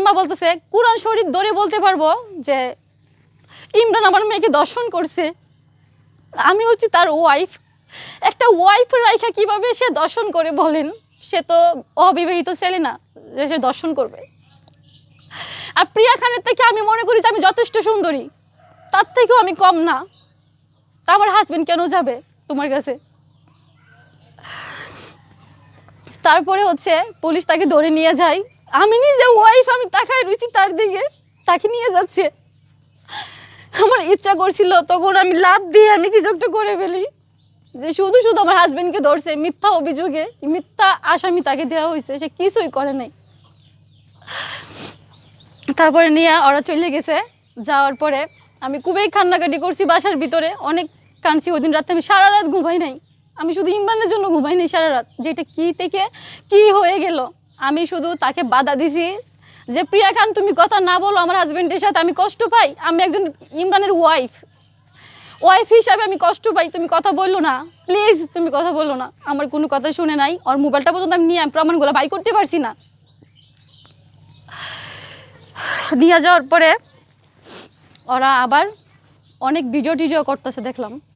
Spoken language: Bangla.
প্রিয়ার মা বলতেছে কুরআন শরীফ ধরে বলতে পারবো যে ইমরান আমার মেয়েকে দর্শন করছে, আমি হচ্ছি তার ওয়াইফ। একটা ওয়াইফ রাইখা কিভাবে সে দর্শন করে বলেন? সে তো অবিবাহিত ছেলে না যে সে দর্শন করবে। আর প্রিয়া খানের থেকে আমি মনে করি যে আমি যথেষ্ট সুন্দরী, তার থেকেও আমি কম না। তা আমার হাজবেন্ড কেন যাবে তোমার কাছে? তারপরে হচ্ছে পুলিশ তাকে ধরে নিয়ে যায়। আমি নিজে ওয়াইফ, আমি তাকায় রয়েছি তার দিকে, তাকে নিয়ে যাচ্ছে। আমার ইচ্ছা করছিল তখন আমি লাভ দিয়ে আমি কিছু একটা করে ফেলি, যে শুধু শুধু আমার হাজবেন্ডকে ধরছে মিথ্যা অভিযোগে, মিথ্যা আসামি তাকে দেওয়া হয়েছে, সে কিছুই করে নাই। তারপরে নিয়ে ওরা চলে গেছে। যাওয়ার পরে আমি খুবই কান্নাকাটি করছি বাসার ভিতরে, অনেক কাঁদছি। ওই দিন রাতে আমি সারা রাত ঘুমাই নাই, আমি শুধু ইমরানের জন্য ঘুমাই নাই সারা রাত, যেটা কী থেকে কী হয়ে গেল। আমি শুধু তাকে বাধা দিছি যে প্রিয়া খান তুমি কথা না বলো আমার হাজবেন্ডের সাথে, আমি কষ্ট পাই, আমি একজন ইমরানের ওয়াইফ হিসাবে আমি কষ্ট পাই, তুমি কথা বললো না, প্লিজ তুমি কথা বললো না। আমার কোনো কথা শুনে নাই, ওর মোবাইলটা পর্যন্ত আমি নিয়ে প্রমাণগুলো বাই করতে পারছি না। নিয়ে যাওয়ার পরে ওরা আবার অনেক ভিডিও টিডিও করতেছে দেখলাম।